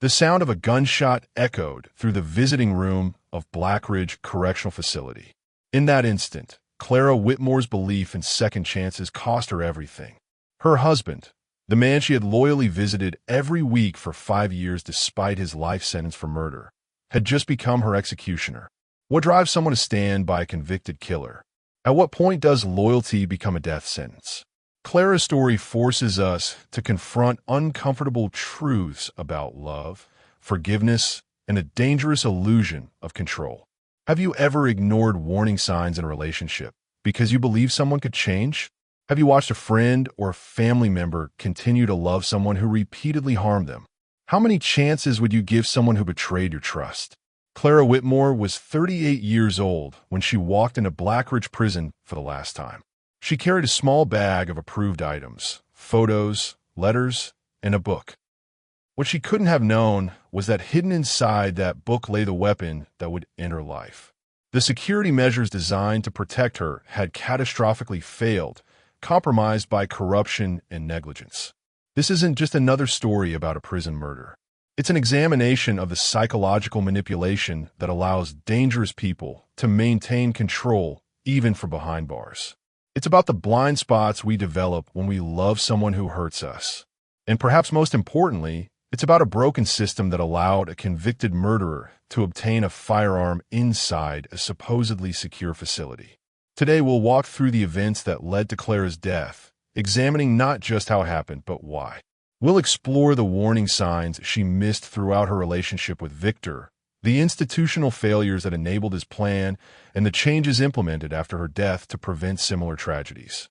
The sound of a gunshot echoed through the visiting room of Blackridge Correctional Facility. In that instant, Clara Whitmore's belief in second chances cost her everything. Her husband, the man she had loyally visited every week for 5 years despite his life sentence for murder, had just become her executioner. What drives someone to stand by a convicted killer? At what point does loyalty become a death sentence? Clara's story forces us to confront uncomfortable truths about love, forgiveness, and a dangerous illusion of control. Have you ever ignored warning signs in a relationship because you believe someone could change? Have you watched a friend or a family member continue to love someone who repeatedly harmed them? How many chances would you give someone who betrayed your trust? Clara Whitmore was 38 years old when she walked into Blackridge Prison for the last time. She carried a small bag of approved items, photos, letters, and a book. What she couldn't have known was that hidden inside that book lay the weapon that would end her life. The security measures designed to protect her had catastrophically failed, compromised by corruption and negligence. This isn't just another story about a prison murder. It's an examination of the psychological manipulation that allows dangerous people to maintain control even from behind bars. It's about the blind spots we develop when we love someone who hurts us. And perhaps most importantly, it's about a broken system that allowed a convicted murderer to obtain a firearm inside a supposedly secure facility. Today we'll walk through the events that led to Clara's death, examining not just how it happened, but why. We'll explore the warning signs she missed throughout her relationship with Victor, the institutional failures that enabled his plan, and the changes implemented after her death to prevent similar tragedies.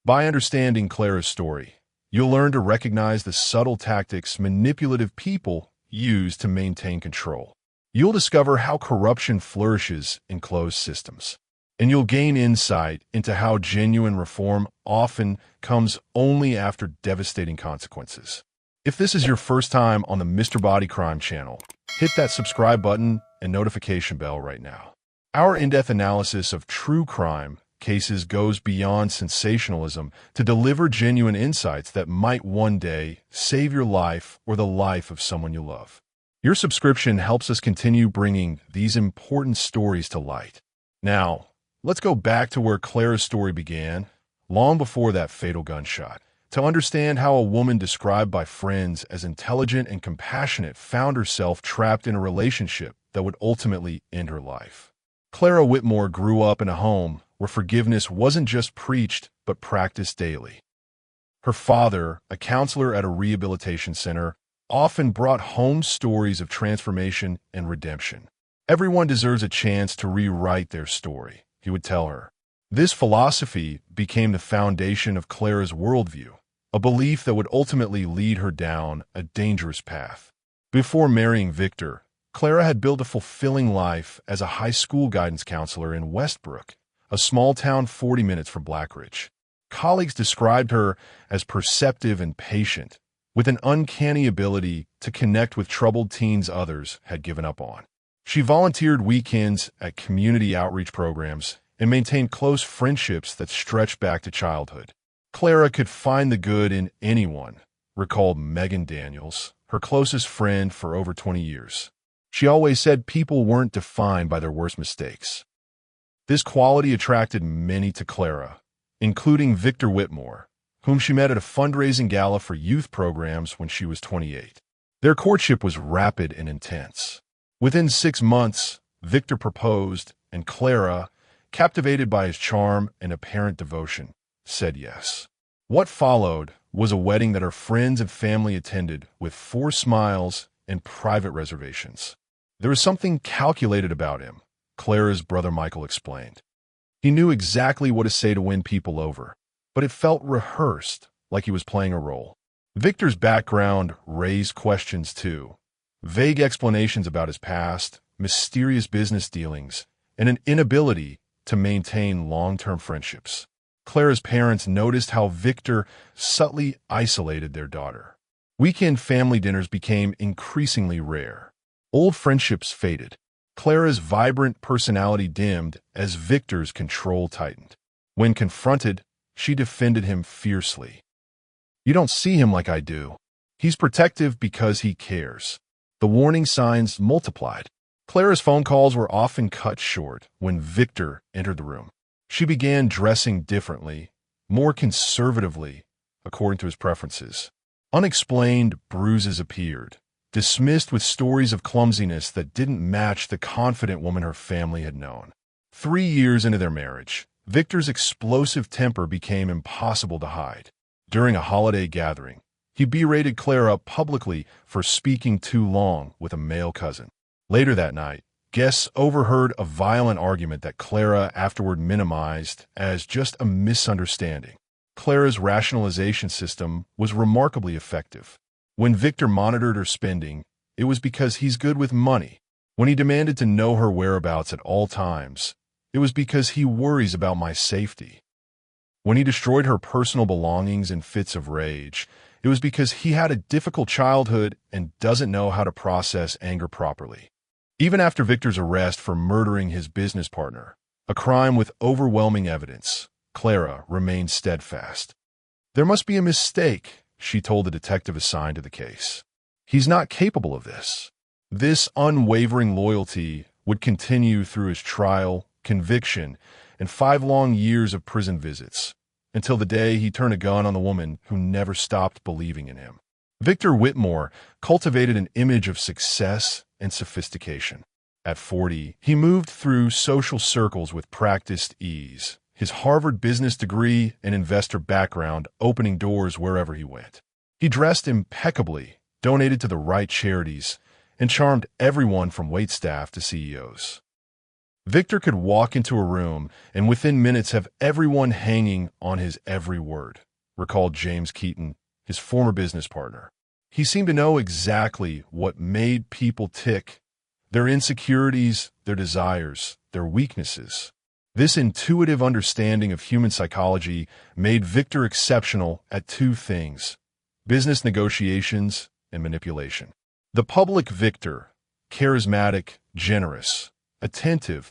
By understanding Clara's story, you'll learn to recognize the subtle tactics manipulative people use to maintain control. You'll discover how corruption flourishes in closed systems. And you'll gain insight into how genuine reform often comes only after devastating consequences. If this is your first time on the Mr. Body Crime channel, hit that subscribe button and notification bell right now. Our in-depth analysis of true crime cases goes beyond sensationalism to deliver genuine insights that might one day save your life or the life of someone you love. Your subscription helps us continue bringing these important stories to light. Now, let's go back to where Clara's story began, long before that fatal gunshot, to understand how a woman described by friends as intelligent and compassionate found herself trapped in a relationship that would ultimately end her life. Clara Whitmore grew up in a home where forgiveness wasn't just preached, but practiced daily. Her father, a counselor at a rehabilitation center, often brought home stories of transformation and redemption. Everyone deserves a chance to rewrite their story, he would tell her. This philosophy became the foundation of Clara's worldview, a belief that would ultimately lead her down a dangerous path. Before marrying Victor, Clara had built a fulfilling life as a high school guidance counselor in Westbrook, a small town 40 minutes from Blackridge. Colleagues described her as perceptive and patient, with an uncanny ability to connect with troubled teens others had given up on. She volunteered weekends at community outreach programs and maintained close friendships that stretched back to childhood. Clara could find the good in anyone, recalled Megan Daniels, her closest friend for over 20 years. She always said people weren't defined by their worst mistakes. This quality attracted many to Clara, including Victor Whitmore, whom she met at a fundraising gala for youth programs when she was 28. Their courtship was rapid and intense. Within 6 months, Victor proposed, and Clara, captivated by his charm and apparent devotion, said yes. What followed was a wedding that her friends and family attended with 4 smiles and private reservations. There was something calculated about him, Clara's brother Michael explained. He knew exactly what to say to win people over, but it felt rehearsed, like he was playing a role. Victor's background raised questions too. Vague explanations about his past, mysterious business dealings, and an inability to maintain long-term friendships. Clara's parents noticed how Victor subtly isolated their daughter. Weekend family dinners became increasingly rare. Old friendships faded. Clara's vibrant personality dimmed as Victor's control tightened. When confronted, she defended him fiercely. "You don't see him like I do. He's protective because he cares. The warning signs multiplied. Clara's phone calls were often cut short when Victor entered the room. She began dressing differently, more conservatively, according to his preferences. Unexplained bruises appeared, dismissed with stories of clumsiness that didn't match the confident woman her family had known. 3 years into their marriage, Victor's explosive temper became impossible to hide. During a holiday gathering, he berated Clara publicly for speaking too long with a male cousin. Later that night, guests overheard a violent argument that Clara afterward minimized as just a misunderstanding. Clara's rationalization system was remarkably effective. When Victor monitored her spending, it was because he's good with money. When he demanded to know her whereabouts at all times, it was because he worries about my safety. When he destroyed her personal belongings in fits of rage, it was because he had a difficult childhood and doesn't know how to process anger properly. Even after Victor's arrest for murdering his business partner, a crime with overwhelming evidence, Clara remained steadfast. "There must be a mistake," she told the detective assigned to the case. "He's not capable of this." This unwavering loyalty would continue through his trial, conviction, and 5 long years of prison visits, until the day he turned a gun on the woman who never stopped believing in him. Victor Whitmore cultivated an image of success and sophistication. At 40, he moved through social circles with practiced ease, his Harvard business degree and investor background opening doors wherever he went. He dressed impeccably, donated to the right charities, and charmed everyone from waitstaff to CEOs. Victor could walk into a room and within minutes have everyone hanging on his every word, recalled James Keaton, his former business partner. He seemed to know exactly what made people tick, their insecurities, their desires, their weaknesses. This intuitive understanding of human psychology made Victor exceptional at 2 things: business negotiations and manipulation. The public Victor, charismatic, generous, attentive,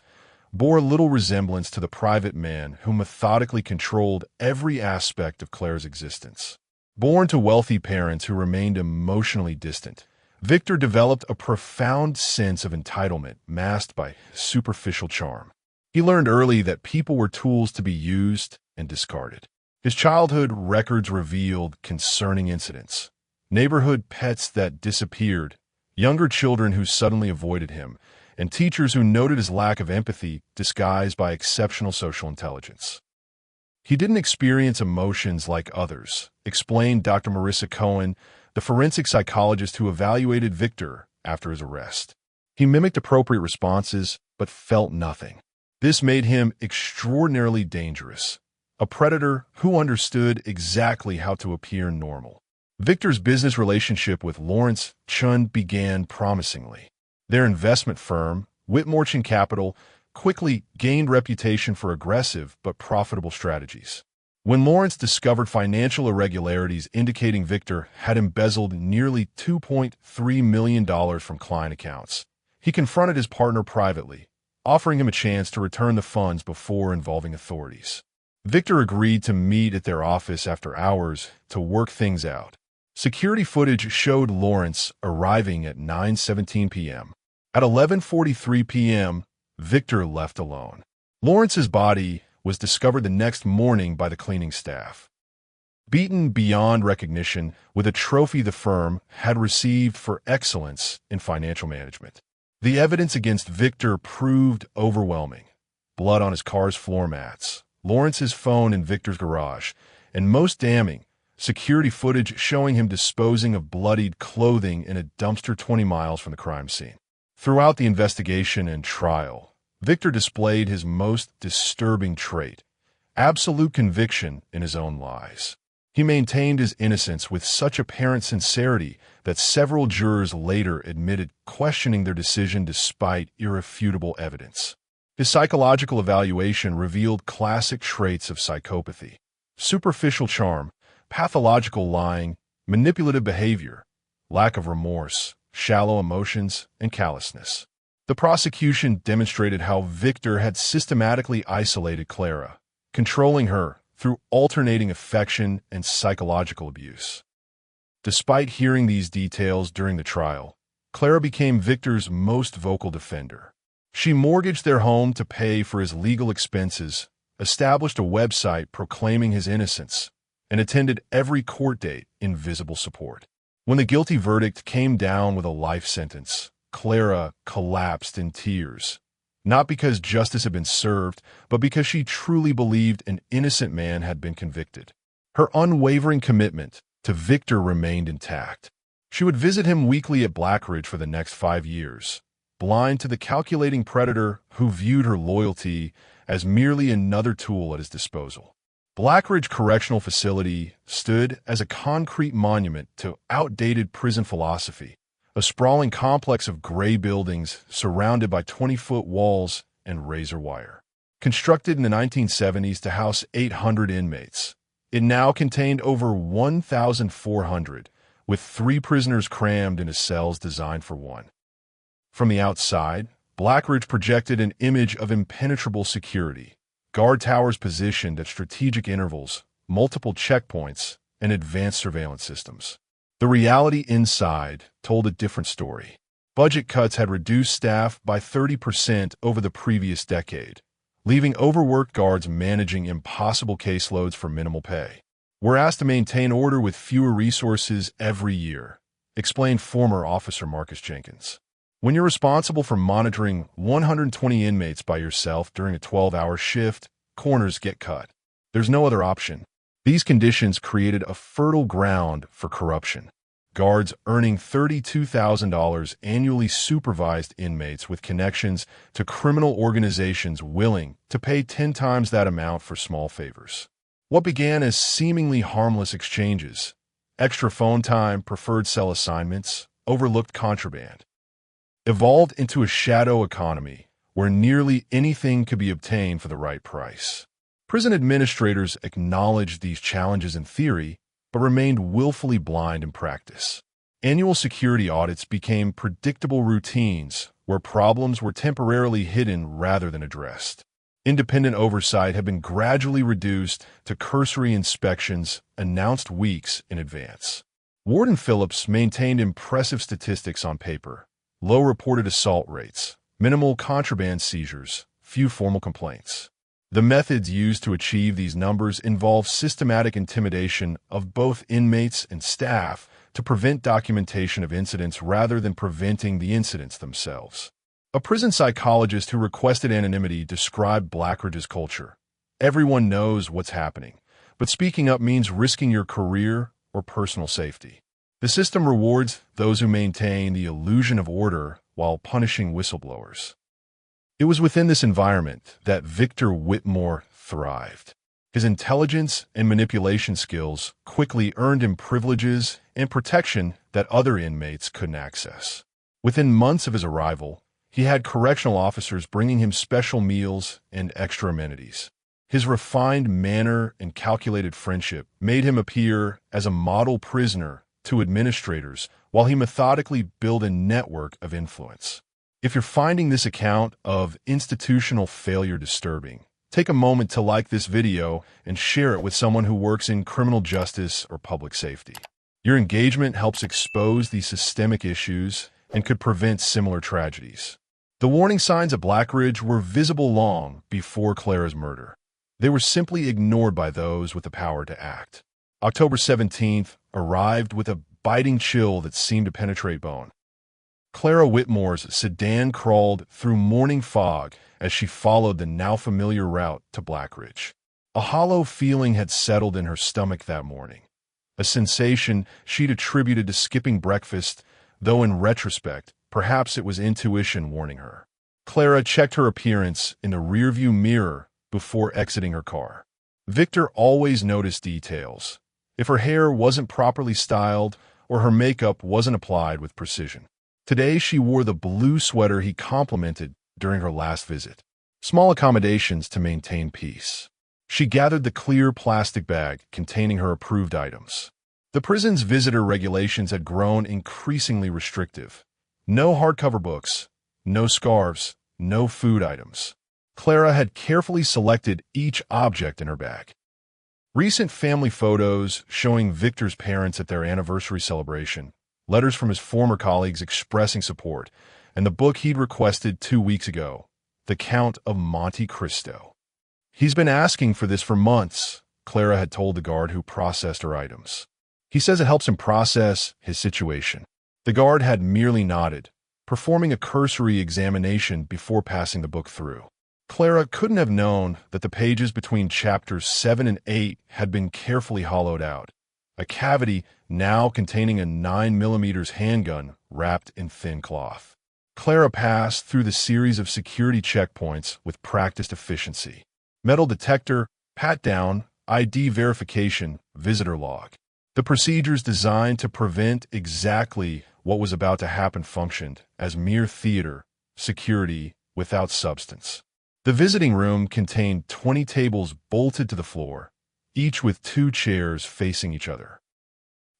bore little resemblance to the private man who methodically controlled every aspect of Clara's existence. Born to wealthy parents who remained emotionally distant, Victor developed a profound sense of entitlement masked by superficial charm. He learned early that people were tools to be used and discarded. His childhood records revealed concerning incidents: neighborhood pets that disappeared, younger children who suddenly avoided him, and teachers who noted his lack of empathy disguised by exceptional social intelligence. He didn't experience emotions like others, explained Dr. Marissa Cohen, the forensic psychologist who evaluated Victor after his arrest. He mimicked appropriate responses, but felt nothing. This made him extraordinarily dangerous, a predator who understood exactly how to appear normal. Victor's business relationship with Lawrence Chun began promisingly. Their investment firm, Whitmore Capital, quickly gained reputation for aggressive but profitable strategies. When Lawrence discovered financial irregularities indicating Victor had embezzled nearly $2.3 million from client accounts, he confronted his partner privately, offering him a chance to return the funds before involving authorities. Victor agreed to meet at their office after hours to work things out. Security footage showed Lawrence arriving at 9:17 p.m. At 11:43 p.m., Victor left alone. Lawrence's body was discovered the next morning by the cleaning staff, beaten beyond recognition with a trophy the firm had received for excellence in financial management. The evidence against Victor proved overwhelming: blood on his car's floor mats, Lawrence's phone in Victor's garage, and most damning, security footage showing him disposing of bloodied clothing in a dumpster 20 miles from the crime scene. Throughout the investigation and trial, Victor displayed his most disturbing trait: absolute conviction in his own lies. He maintained his innocence with such apparent sincerity that several jurors later admitted questioning their decision despite irrefutable evidence. His psychological evaluation revealed classic traits of psychopathy: superficial charm, pathological lying, manipulative behavior, lack of remorse, shallow emotions, and callousness. The prosecution demonstrated how Victor had systematically isolated Clara, controlling her through alternating affection and psychological abuse. Despite hearing these details during the trial, Clara became Victor's most vocal defender. She mortgaged their home to pay for his legal expenses, established a website proclaiming his innocence, and attended every court date in visible support. When the guilty verdict came down with a life sentence, Clara collapsed in tears, not because justice had been served, but because she truly believed an innocent man had been convicted. Her unwavering commitment to Victor remained intact. She would visit him weekly at Blackridge for the next 5 years, blind to the calculating predator who viewed her loyalty as merely another tool at his disposal. Blackridge Correctional Facility stood as a concrete monument to outdated prison philosophy, a sprawling complex of gray buildings surrounded by 20-foot walls and razor wire. Constructed in the 1970s to house 800 inmates, it now contained over 1,400, with 3 prisoners crammed into cells designed for one. From the outside, Blackridge projected an image of impenetrable security, guard towers positioned at strategic intervals, multiple checkpoints, and advanced surveillance systems. The reality inside told a different story. Budget cuts had reduced staff by 30% over the previous decade, leaving overworked guards managing impossible caseloads for minimal pay. "We're asked to maintain order with fewer resources every year," explained former officer Marcus Jenkins. "When you're responsible for monitoring 120 inmates by yourself during a 12-hour shift, corners get cut. There's no other option." These conditions created a fertile ground for corruption. Guards earning $32,000 annually supervised inmates with connections to criminal organizations willing to pay 10 times that amount for small favors. What began as seemingly harmless exchanges, extra phone time, preferred cell assignments, overlooked contraband, evolved into a shadow economy where nearly anything could be obtained for the right price. Prison administrators acknowledged these challenges in theory, but remained willfully blind in practice. Annual security audits became predictable routines where problems were temporarily hidden rather than addressed. Independent oversight had been gradually reduced to cursory inspections announced weeks in advance. Warden Phillips maintained impressive statistics on paper: low reported assault rates, minimal contraband seizures, few formal complaints. The methods used to achieve these numbers involve systematic intimidation of both inmates and staff to prevent documentation of incidents rather than preventing the incidents themselves. A prison psychologist who requested anonymity described Blackridge's culture. "Everyone knows what's happening, but speaking up means risking your career or personal safety. The system rewards those who maintain the illusion of order while punishing whistleblowers." It was within this environment that Victor Whitmore thrived. His intelligence and manipulation skills quickly earned him privileges and protection that other inmates couldn't access. Within months of his arrival, he had correctional officers bringing him special meals and extra amenities. His refined manner and calculated friendship made him appear as a model prisoner to administrators while he methodically built a network of influence. If you're finding this account of institutional failure disturbing, take a moment to like this video and share it with someone who works in criminal justice or public safety. Your engagement helps expose these systemic issues and could prevent similar tragedies. The warning signs at Blackridge were visible long before Clara's murder. They were simply ignored by those with the power to act. October 17th arrived with a biting chill that seemed to penetrate bone. Clara Whitmore's sedan crawled through morning fog as she followed the now familiar route to Blackridge. A hollow feeling had settled in her stomach that morning, a sensation she'd attributed to skipping breakfast, though in retrospect, perhaps it was intuition warning her. Clara checked her appearance in the rearview mirror before exiting her car. Victor always noticed details: if her hair wasn't properly styled or her makeup wasn't applied with precision. Today she wore the blue sweater he complimented during her last visit. Small accommodations to maintain peace. She gathered the clear plastic bag containing her approved items. The prison's visitor regulations had grown increasingly restrictive. No hardcover books, no scarves, no food items. Clara had carefully selected each object in her bag. Recent family photos showing Victor's parents at their anniversary celebration, letters from his former colleagues expressing support, and the book he'd requested 2 weeks ago, The Count of Monte Cristo. He's been asking for this for months, Clara had told the guard who processed her items. He says it helps him process his situation. The guard had merely nodded, performing a cursory examination before passing the book through. Clara couldn't have known that the pages between chapters 7 and 8 had been carefully hollowed out, a cavity now containing a 9mm handgun wrapped in thin cloth. Clara passed through the series of security checkpoints with practiced efficiency. Metal detector, pat-down, ID verification, visitor log. The procedures designed to prevent exactly what was about to happen functioned as mere theater, security without substance. The visiting room contained 20 tables bolted to the floor, each with 2 chairs facing each other.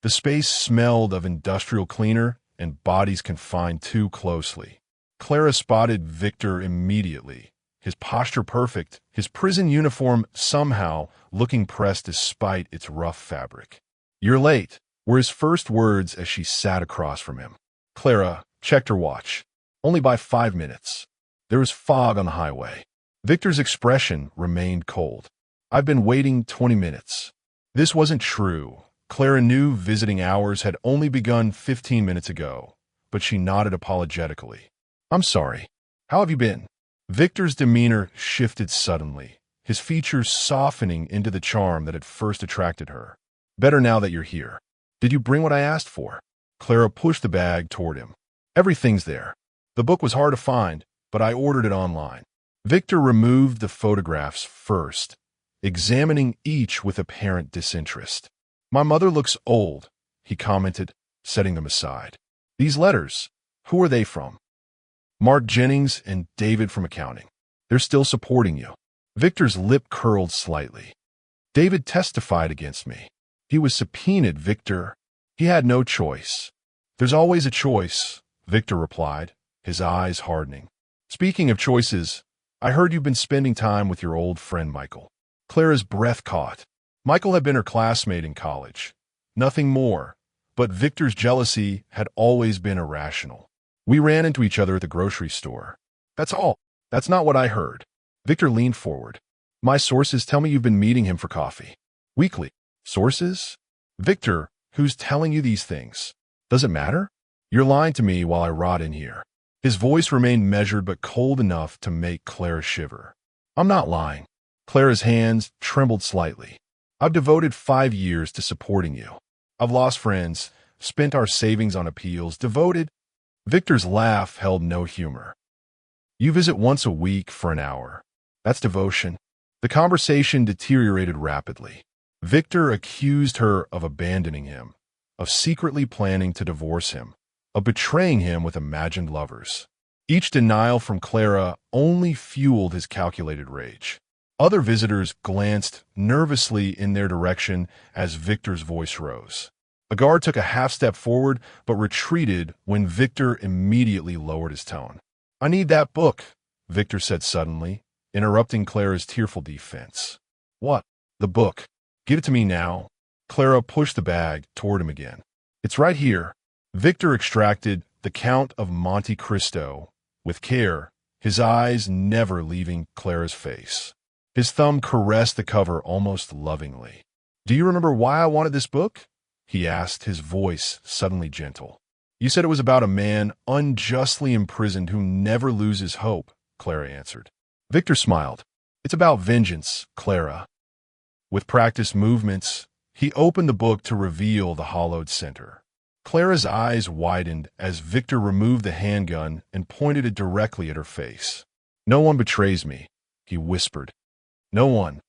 The space smelled of industrial cleaner and bodies confined too closely. Clara spotted Victor immediately, his posture perfect, his prison uniform somehow looking pressed despite its rough fabric. "You're late," were his first words as she sat across from him. Clara checked her watch. Only by 5 minutes. There was fog on the highway. Victor's expression remained cold. "I've been waiting 20 minutes. This wasn't true. Clara knew visiting hours had only begun 15 minutes ago, but she nodded apologetically. "I'm sorry. How have you been?" Victor's demeanor shifted suddenly, his features softening into the charm that had first attracted her. "Better now that you're here. Did you bring what I asked for?" Clara pushed the bag toward him. "Everything's there. The book was hard to find, but I ordered it online." Victor removed the photographs first, examining each with apparent disinterest. "My mother looks old," he commented, setting them aside. "These letters, who are they from?" "Mark Jennings and David from accounting. They're still supporting you." Victor's lip curled slightly. "David testified against me. He was subpoenaed, Victor. He had no choice." "There's always a choice," Victor replied, his eyes hardening. "Speaking of choices, I heard you've been spending time with your old friend Michael." Clara's breath caught. Michael had been her classmate in college. Nothing more, but Victor's jealousy had always been irrational. "We ran into each other at the grocery store. That's all. That's not what I heard." Victor leaned forward. "My sources tell me you've been meeting him for coffee. Weekly." "Sources?" "Victor, who's telling you these things? Does it matter? You're lying to me while I rot in here." His voice remained measured but cold enough to make Clara shiver. "I'm not lying." Clara's hands trembled slightly. "I've devoted 5 years to supporting you. I've lost friends, spent our savings on appeals, devoted—" Victor's laugh held no humor. "You visit once a week for an hour. That's devotion." The conversation deteriorated rapidly. Victor accused her of abandoning him, of secretly planning to divorce him, of betraying him with imagined lovers. Each denial from Clara only fueled his calculated rage. Other visitors glanced nervously in their direction as Victor's voice rose. A guard took a half-step forward but retreated when Victor immediately lowered his tone. "I need that book," Victor said suddenly, interrupting Clara's tearful defense. "What? The book? Give it to me now." Clara pushed the bag toward him again. "It's right here." Victor extracted The Count of Monte Cristo with care, his eyes never leaving Clara's face. His thumb caressed the cover almost lovingly. "Do you remember why I wanted this book?" he asked, his voice suddenly gentle. "You said it was about a man unjustly imprisoned who never loses hope," Clara answered. Victor smiled. "It's about vengeance, Clara." With practiced movements, he opened the book to reveal the hollowed center. Clara's eyes widened as Victor removed the handgun and pointed it directly at her face. "No one betrays me," he whispered. "No one."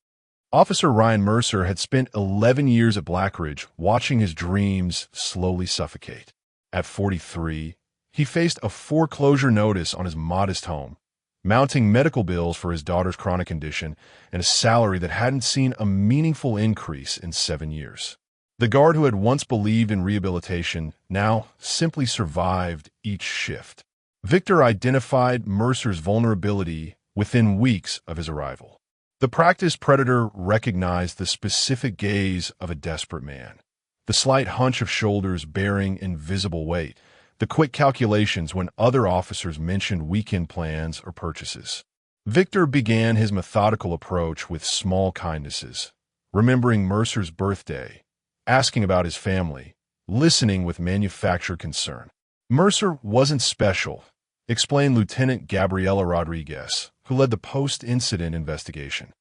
Officer Ryan Mercer had spent 11 years at Blackridge watching his dreams slowly suffocate. At 43, he faced a foreclosure notice on his modest home, mounting medical bills for his daughter's chronic condition and a salary that hadn't seen a meaningful increase in 7 years. The guard who had once believed in rehabilitation now simply survived each shift. Victor identified Mercer's vulnerability within weeks of his arrival. The practiced predator recognized the specific gaze of a desperate man, The slight hunch of shoulders bearing invisible weight, the quick calculations when other officers mentioned weekend plans or purchases. Victor began his methodical approach with small kindnesses, remembering Mercer's birthday, asking about his family, listening with manufactured concern. Mercer wasn't special, explained Lieutenant Gabriela Rodriguez, who led the post-incident investigation.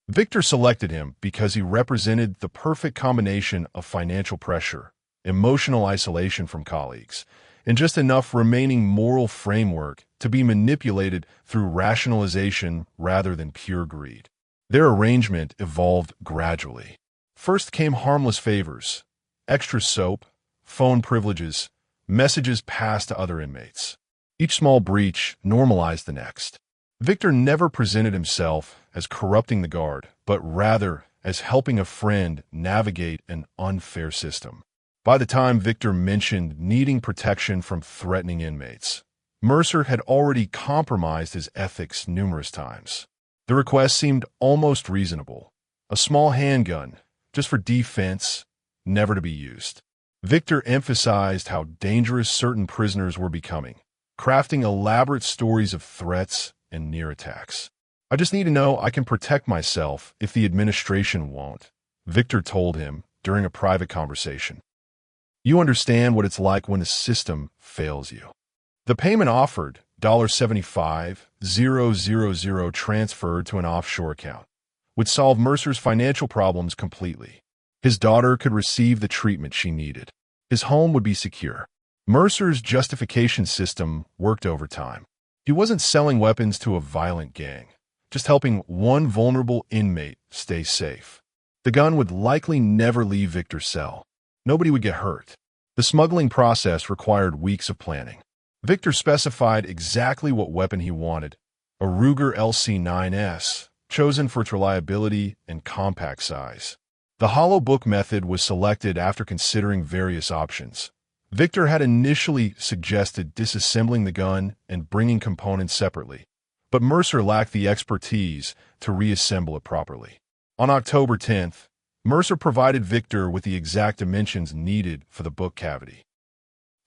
Victor selected him because he represented the perfect combination of financial pressure, emotional isolation from colleagues, and just enough remaining moral framework to be manipulated through rationalization rather than pure greed. Their arrangement evolved gradually. First came harmless favors, extra soap, phone privileges, messages passed to other inmates. Each small breach normalized the next. Victor never presented himself as corrupting the guard, but rather as helping a friend navigate an unfair system. By the time Victor mentioned needing protection from threatening inmates, Mercer had already compromised his ethics numerous times. The request seemed almost reasonable. A small handgun, just for defense, never to be used. Victor emphasized how dangerous certain prisoners were becoming, crafting elaborate stories of threats and near attacks. "I just need to know I can protect myself if the administration won't," Victor told him during a private conversation. "You understand what it's like when the system fails you." The payment offered, $75,000 transferred to an offshore account, would solve Mercer's financial problems completely. His daughter could receive the treatment she needed. His home would be secure. Mercer's justification system worked overtime. He wasn't selling weapons to a violent gang, just helping one vulnerable inmate stay safe. The gun would likely never leave Victor's cell. Nobody would get hurt. The smuggling process required weeks of planning. Victor specified exactly what weapon he wanted, a Ruger LC-9S, chosen for its reliability and compact size. The hollow book method was selected after considering various options. Victor had initially suggested disassembling the gun and bringing components separately, but Mercer lacked the expertise to reassemble it properly. On October 10th, Mercer provided Victor with the exact dimensions needed for the book cavity.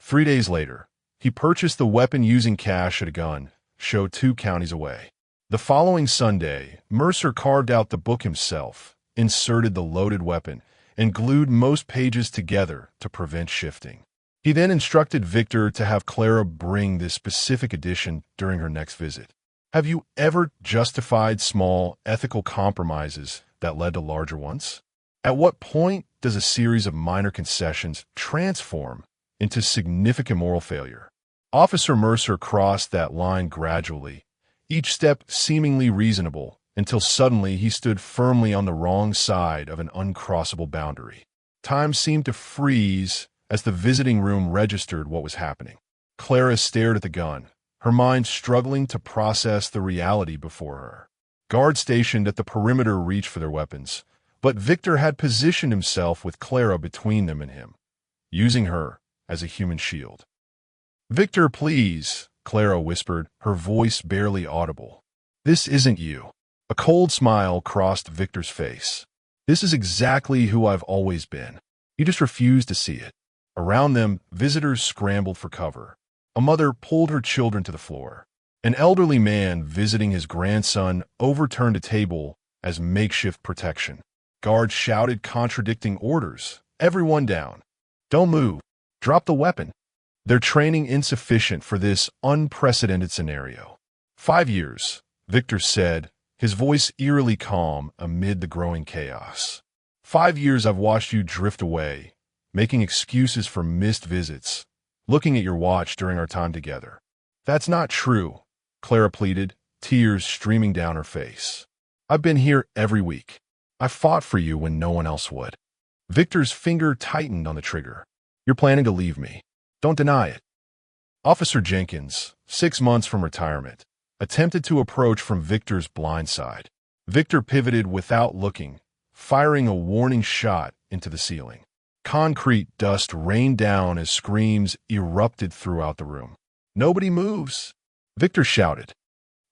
3 days later, he purchased the weapon using cash at a gun show 2 counties away. The following Sunday, Mercer carved out the book himself, inserted the loaded weapon, and glued most pages together to prevent shifting. He then instructed Victor to have Clara bring this specific edition during her next visit. Have you ever justified small ethical compromises that led to larger ones? At what point does a series of minor concessions transform into significant moral failure? Officer Mercer crossed that line gradually, each step seemingly reasonable, until suddenly he stood firmly on the wrong side of an uncrossable boundary. Time seemed to freeze as the visiting room registered what was happening. Clara stared at the gun, her mind struggling to process the reality before her. Guards stationed at the perimeter reached for their weapons, but Victor had positioned himself with Clara between them and him, using her as a human shield. "Victor, please," Clara whispered, her voice barely audible. "This isn't you." A cold smile crossed Victor's face. "This is exactly who I've always been. You just refuse to see it." Around them, visitors scrambled for cover. A mother pulled her children to the floor. An elderly man visiting his grandson overturned a table as makeshift protection. Guards shouted contradicting orders. "Everyone down. Don't move. Drop the weapon." Their training insufficient for this unprecedented scenario. 5 years, Victor said, his voice eerily calm amid the growing chaos. 5 years I've watched you drift away, making excuses for missed visits, looking at your watch during our time together. "That's not true," Clara pleaded, tears streaming down her face. "I've been here every week. I fought for you when no one else would." Victor's finger tightened on the trigger. "You're planning to leave me. Don't deny it." Officer Jenkins, 6 months from retirement, attempted to approach from Victor's blind side. Victor pivoted without looking, firing a warning shot into the ceiling. Concrete dust rained down as screams erupted throughout the room. "Nobody moves," Victor shouted.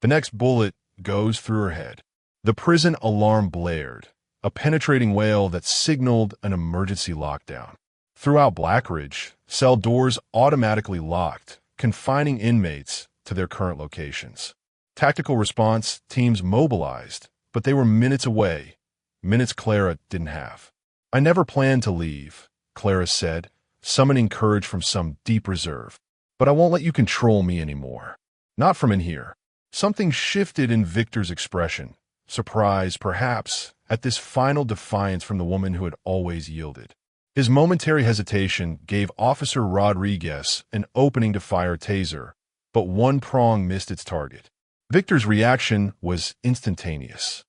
The next bullet goes through her head. The prison alarm blared, a penetrating wail that signaled an emergency lockdown. Throughout Blackridge, cell doors automatically locked, confining inmates to their current locations. Tactical response teams mobilized, but they were minutes away, minutes Clara didn't have. "I never planned to leave," Clara said, summoning courage from some deep reserve. "But I won't let you control me anymore. Not from in here." Something shifted in Victor's expression, surprise, perhaps, at this final defiance from the woman who had always yielded. His momentary hesitation gave Officer Rodriguez an opening to fire a taser, but one prong missed its target. Victor's reaction was instantaneous.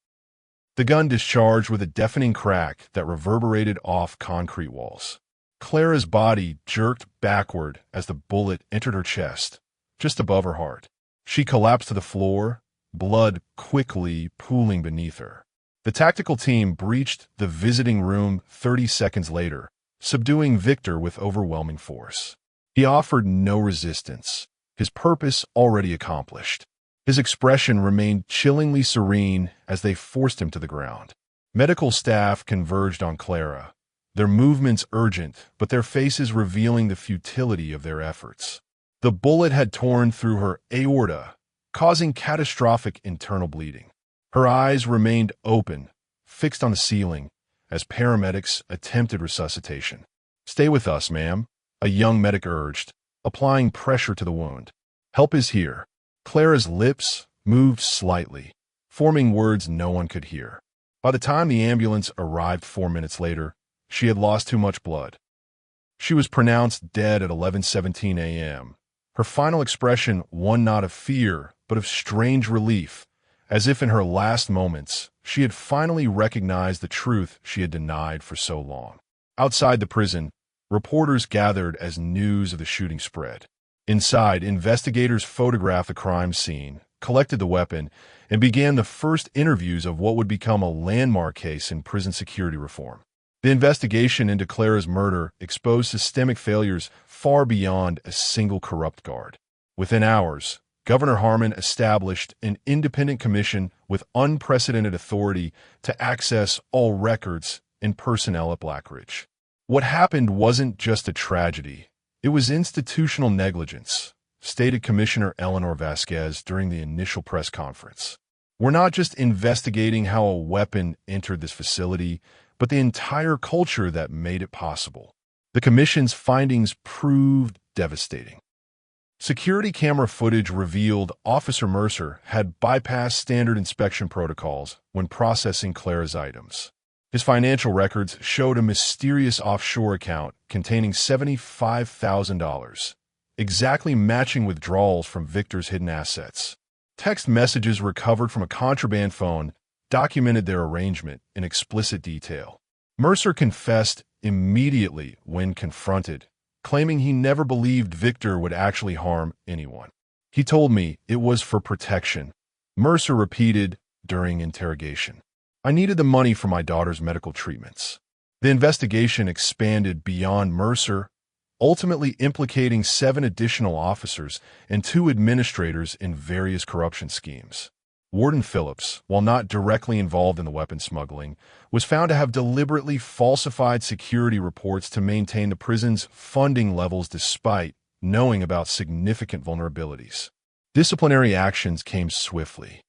The gun discharged with a deafening crack that reverberated off concrete walls. Clara's body jerked backward as the bullet entered her chest, just above her heart. She collapsed to the floor, blood quickly pooling beneath her. The tactical team breached the visiting room 30 seconds later, subduing Victor with overwhelming force. He offered no resistance, his purpose already accomplished. His expression remained chillingly serene as they forced him to the ground. Medical staff converged on Clara, their movements urgent, but their faces revealing the futility of their efforts. The bullet had torn through her aorta, causing catastrophic internal bleeding. Her eyes remained open, fixed on the ceiling, as paramedics attempted resuscitation. "Stay with us, ma'am," a young medic urged, applying pressure to the wound. "Help is here." Clara's lips moved slightly, forming words no one could hear. By the time the ambulance arrived 4 minutes later, she had lost too much blood. She was pronounced dead at 11:17 a.m., her final expression one not of fear, but of strange relief, as if in her last moments she had finally recognized the truth she had denied for so long. Outside the prison, reporters gathered as news of the shooting spread. Inside, investigators photographed the crime scene, collected the weapon, and began the first interviews of what would become a landmark case in prison security reform. The investigation into Clara's murder exposed systemic failures far beyond a single corrupt guard. Within hours, Governor Harmon established an independent commission with unprecedented authority to access all records and personnel at Blackridge. What happened wasn't just a tragedy, it was institutional negligence, stated Commissioner Eleanor Vasquez during the initial press conference. "We're not just investigating how a weapon entered this facility, but the entire culture that made it possible." The commission's findings proved devastating. Security camera footage revealed Officer Mercer had bypassed standard inspection protocols when processing Clara's items. His financial records showed a mysterious offshore account containing $75,000, exactly matching withdrawals from Victor's hidden assets. Text messages recovered from a contraband phone documented their arrangement in explicit detail. Mercer confessed immediately when confronted, claiming he never believed Victor would actually harm anyone. "He told me it was for protection," Mercer repeated during interrogation. "I needed the money for my daughter's medical treatments." The investigation expanded beyond Mercer, ultimately implicating 7 additional officers and 2 administrators in various corruption schemes. Warden Phillips, while not directly involved in the weapon smuggling, was found to have deliberately falsified security reports to maintain the prison's funding levels despite knowing about significant vulnerabilities. Disciplinary actions came swiftly.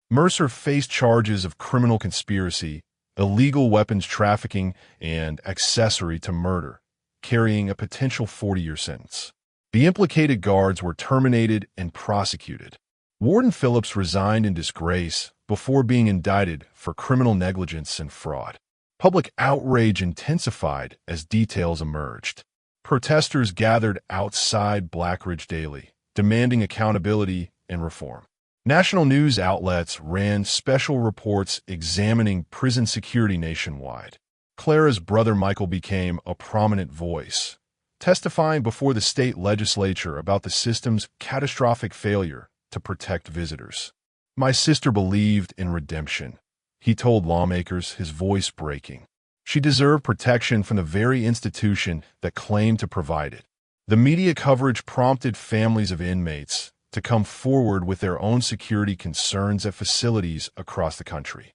Mercer faced charges of criminal conspiracy, illegal weapons trafficking, and accessory to murder, carrying a potential 40-year sentence. The implicated guards were terminated and prosecuted. Warden Phillips resigned in disgrace before being indicted for criminal negligence and fraud. Public outrage intensified as details emerged. Protesters gathered outside Blackridge daily, demanding accountability and reform. National news outlets ran special reports examining prison security nationwide. Clara's brother Michael became a prominent voice, testifying before the state legislature about the system's catastrophic failure to protect visitors. "My sister believed in redemption," he told lawmakers, his voice breaking. "She deserved protection from the very institution that claimed to provide it." The media coverage prompted families of inmates to come forward with their own security concerns at facilities across the country.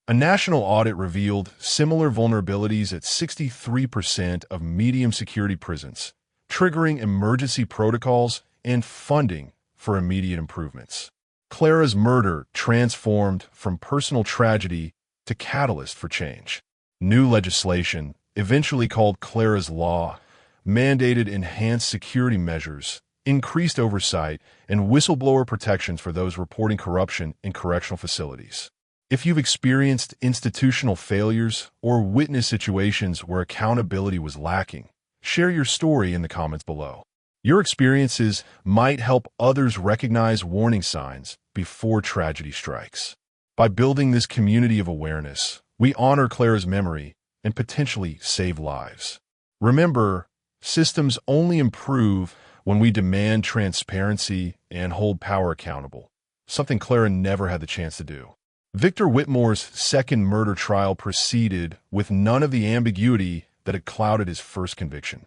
A national audit revealed similar vulnerabilities at 63% of medium-security prisons, triggering emergency protocols and funding for immediate improvements. Clara's murder transformed from personal tragedy to catalyst for change. New legislation, eventually called Clara's Law, mandated enhanced security measures, increased oversight, and whistleblower protections for those reporting corruption in correctional facilities. If you've experienced institutional failures or witnessed situations where accountability was lacking, share your story in the comments below. Your experiences might help others recognize warning signs before tragedy strikes. By building this community of awareness, we honor Clara's memory and potentially save lives. Remember, systems only improve when we demand transparency and hold power accountable, something Clara never had the chance to do. Victor Whitmore's second murder trial proceeded with none of the ambiguity that had clouded his first conviction.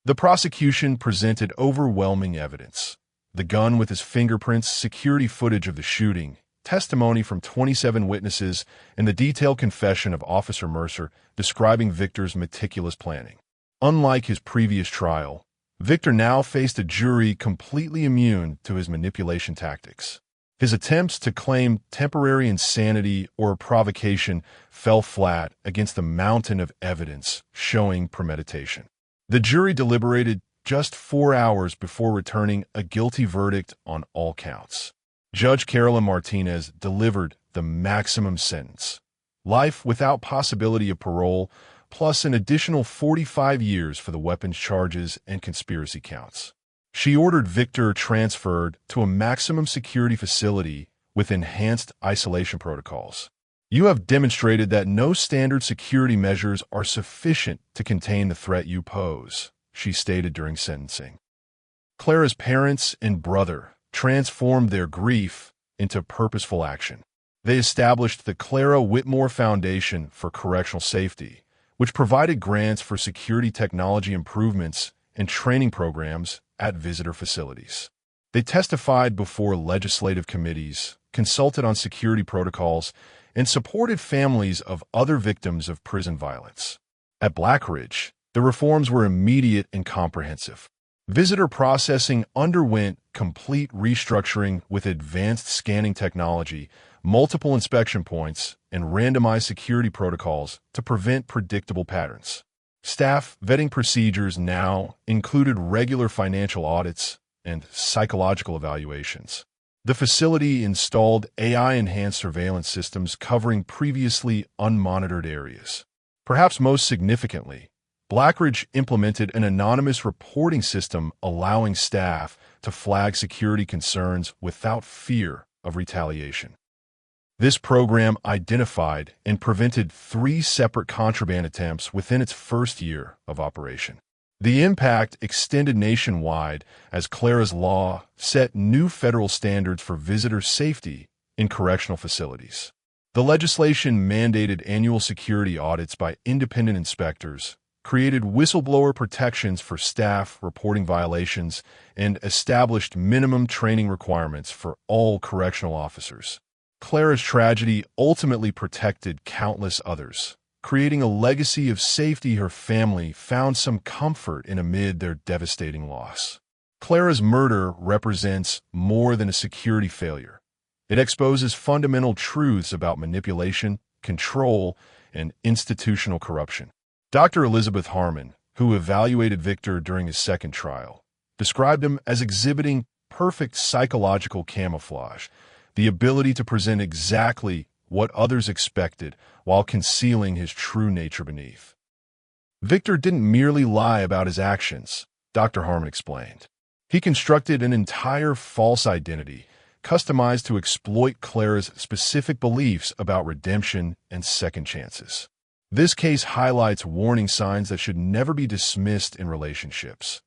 The prosecution presented overwhelming evidence: the gun with his fingerprints, security footage of the shooting, testimony from 27 witnesses, and the detailed confession of Officer Mercer describing Victor's meticulous planning. Unlike his previous trial, Victor now faced a jury completely immune to his manipulation tactics. His attempts to claim temporary insanity or provocation fell flat against the mountain of evidence showing premeditation. The jury deliberated just 4 hours before returning a guilty verdict on all counts. Judge Carolyn Martinez delivered the maximum sentence: life without possibility of parole, plus an additional 45 years for the weapons charges and conspiracy counts. She ordered Victor transferred to a maximum security facility with enhanced isolation protocols. "You have demonstrated that no standard security measures are sufficient to contain the threat you pose," she stated during sentencing. Clara's parents and brother transformed their grief into purposeful action. They established the Clara Whitmore Foundation for Correctional Safety, which provided grants for security technology improvements and training programs at visitor facilities. They testified before legislative committees, consulted on security protocols, and supported families of other victims of prison violence. At Blackridge, the reforms were immediate and comprehensive. Visitor processing underwent complete restructuring with advanced scanning technology, multiple inspection points, and randomized security protocols to prevent predictable patterns. Staff vetting procedures now included regular financial audits and psychological evaluations. The facility installed AI-enhanced surveillance systems covering previously unmonitored areas. Perhaps most significantly, Blackridge implemented an anonymous reporting system allowing staff to flag security concerns without fear of retaliation. This program identified and prevented 3 separate contraband attempts within its first year of operation. The impact extended nationwide as Clara's Law set new federal standards for visitor safety in correctional facilities. The legislation mandated annual security audits by independent inspectors, created whistleblower protections for staff reporting violations, and established minimum training requirements for all correctional officers. Clara's tragedy ultimately protected countless others, creating a legacy of safety her family found some comfort in amid their devastating loss. Clara's murder represents more than a security failure. It exposes fundamental truths about manipulation, control, and institutional corruption. Dr. Elizabeth Harmon, who evaluated Victor during his second trial, described him as exhibiting perfect psychological camouflage, the ability to present exactly what others expected while concealing his true nature beneath. Victor didn't merely lie about his actions, Dr. Harmon explained. He constructed an entire false identity, customized to exploit Clara's specific beliefs about redemption and second chances. This case highlights warning signs that should never be dismissed in relationships: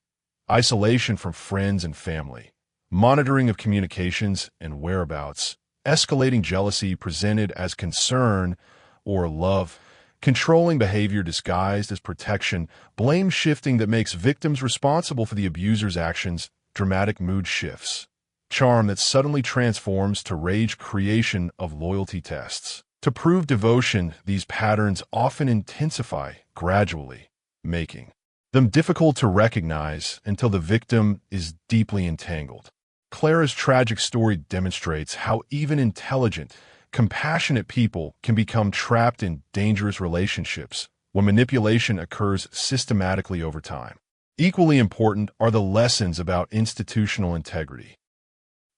isolation from friends and family, monitoring of communications and whereabouts, escalating jealousy presented as concern or love, controlling behavior disguised as protection, blame shifting that makes victims responsible for the abuser's actions, dramatic mood shifts, charm that suddenly transforms to rage, creation of loyalty tests. To prove devotion, these patterns often intensify gradually, making them difficult to recognize until the victim is deeply entangled. Clara's tragic story demonstrates how even intelligent, compassionate people can become trapped in dangerous relationships when manipulation occurs systematically over time. Equally important are the lessons about institutional integrity.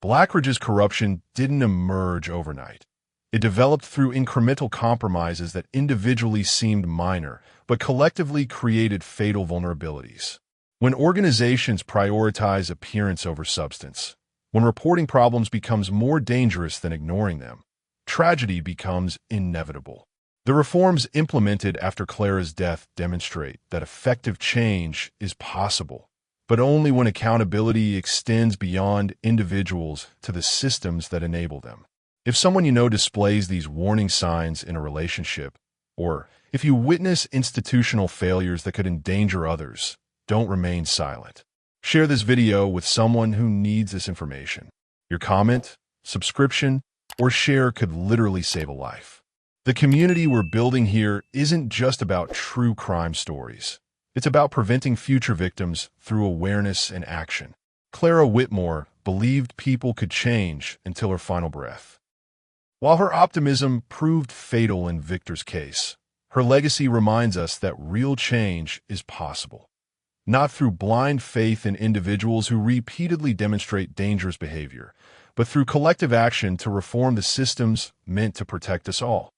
Blackridge's corruption didn't emerge overnight. It developed through incremental compromises that individually seemed minor, but collectively created fatal vulnerabilities. When organizations prioritize appearance over substance, when reporting problems becomes more dangerous than ignoring them, tragedy becomes inevitable. The reforms implemented after Clara's death demonstrate that effective change is possible, but only when accountability extends beyond individuals to the systems that enable them. If someone you know displays these warning signs in a relationship, or if you witness institutional failures that could endanger others, don't remain silent. Share this video with someone who needs this information. Your comment, subscription, or share could literally save a life. The community we're building here isn't just about true crime stories. It's about preventing future victims through awareness and action. Clara Whitmore believed people could change until her final breath. While her optimism proved fatal in Victor's case, her legacy reminds us that real change is possible. Not through blind faith in individuals who repeatedly demonstrate dangerous behavior, but through collective action to reform the systems meant to protect us all.